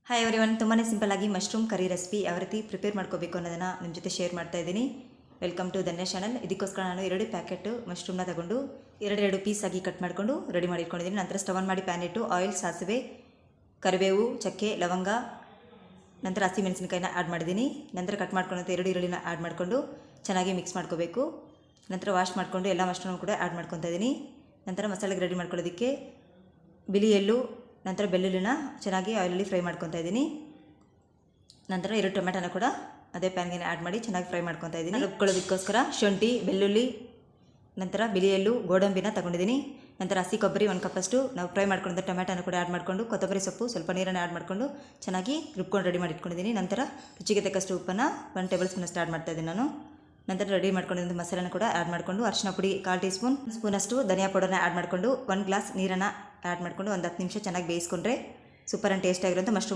Hi everyone, ತುಂಬಾ simple ಆಗಿ mushroom curry recipe ಯಾವ ರೀತಿ ಪ್ರಿಪೇರ್ ಮಾಡ್ಕೋಬೇಕು ಅನ್ನೋದನ್ನು ನಿಮ್ಮ ಜೊತೆ ಶೇರ್ ಮಾಡ್ತಾ ಇದ್ದೀನಿ. Welcome to Dhanya channel. ಇದಕ್ಕೋಸ್ಕರ ನಾನು 2 ಪ್ಯಾಕೆಟ್ ಮಶ್ರೂಮ್ನ ತಗೊಂಡು ಎರಡು ಪೀಸ್ ಆಗಿ ಕಟ್ ಮಾಡಿಕೊಂಡು ರೆಡಿ ಮಾಡಿ ಇಟ್ಕೊಂಡಿದ್ದೀನಿ. ನಂತರ ಸ್ಟವ್ ಆನ್ ಮಾಡಿ ಪ್ಯಾನ್ ಇಟ್ಟು ಆಯಿಲ್, ಸಾಸಿವೆ, ಕರಿಬೇವು, ಚಕ್ಕೆ, ಲವಂಗ, ನಂತರ ಹಸಿ ಮೆಣಸಿನಕಾಯಿನ ಆ್ಯಡ್ ಮಾಡಿದ್ದೀನಿ. ನಂತರ ಕಟ್ ಮಾಡ್ಕೊಂಡಂಥ 2 ಈರುಳ್ಳಿನ ಆ್ಯಡ್ ಮಾಡಿಕೊಂಡು ಚೆನ್ನಾಗಿ ಮಿಕ್ಸ್ ಮಾಡ್ಕೋಬೇಕು. ನಂತರ ವಾಶ್ ಮಾಡಿಕೊಂಡು ಎಲ್ಲ ಮಶ್ರೂಮ್ ಕೂಡ ಆ್ಯಡ್ ಮಾಡ್ಕೊತಾ ಇದ್ದೀನಿ. ನಂತರ ಮಸಾಲೆಗೆ ರೆಡಿ ಮಾಡ್ಕೊಳ್ಳೋದಕ್ಕೆ ಬಿಳಿ ಎಳ್ಳು, ನಂತರ ಬೆಳ್ಳುಳ್ಳಿನ ಚೆನ್ನಾಗಿ ಆಯಿಲಲ್ಲಿ ಫ್ರೈ ಮಾಡ್ಕೊತಾ ಇದ್ದೀನಿ. ನಂತರ 2 ಟೊಮೆಟೊನ ಕೂಡ ಅದೇ ಪ್ಯಾನ್ಗೆ ಆ್ಯಡ್ ಮಾಡಿ ಚೆನ್ನಾಗಿ ಫ್ರೈ ಮಾಡ್ಕೊತಾ ಇದ್ದೀನಿ. ರುಬ್ಕೊಳ್ಳೋದಕ್ಕೋಸ್ಕರ ಶುಂಠಿ, ಬೆಳ್ಳುಳ್ಳಿ, ನಂತರ ಬಿಳಿ ಎಳ್ಳು, ಗೋಡಂಬಿನ ತಗೊಂಡಿದ್ದೀನಿ. ನಂತರ ಹಸಿ ಕೊಬ್ಬರಿ 1 ಕಪ್ಪಷ್ಟು, ನಾವು ಫ್ರೈ ಮಾಡ್ಕೊಂಡು ಟೊಮೆಟೊನ ಕೂಡ ಆ್ಯಡ್ ಮಾಡಿಕೊಂಡು, ಕೊತ್ತಂಬರಿ ಸೊಪ್ಪು, ಸ್ವಲ್ಪ ನೀರನ್ನು ಆ್ಯಡ್ ಮಾಡಿಕೊಂಡು ಚೆನ್ನಾಗಿ ರುಬ್ಕೊಂಡು ರೆಡಿ ಮಾಡಿ ಇಟ್ಕೊಂಡಿದ್ದೀನಿ. ನಂತರ ರುಚಿಗೆ ತಕ್ಕಷ್ಟು ಉಪ್ಪನ್ನು 1 ಟೇಬಲ್ ಸ್ಪೂನಷ್ಟು ಆ್ಯಡ್ ಮಾಡ್ತಾ ಇದ್ದೀನಿ ನಾನು. ನಂತರ ರೆಡಿ ಮಾಡ್ಕೊಂಡಿದ್ದ ಮಸಾಲೆನ ಕೂಡ ಆ್ಯಡ್ ಮಾಡಿಕೊಂಡು, ಅರಿಶಿನ ಪುಡಿ 1/4 ಟೀ ಸ್ಪೂನಷ್ಟು ಧನಿಯಾ ಪೌಡರ್ನ ಆ್ಯಡ್ ಮಾಡಿಕೊಂಡು 1 ಗ್ಲಾಸ್ ನೀರನ್ನು ಆ್ಯಡ್ ಮಾಡಿಕೊಂಡು ಒಂದು 10 ನಿಮಿಷ ಚೆನ್ನಾಗಿ ಬೇಯಿಸ್ಕೊಂಡ್ರೆ ಸೂಪರ್ ಆ್ಯಂಡ್ ಟೇಸ್ಟ್ ಆಗಿರೋಂಥ ಮಶ್ರೂಮ್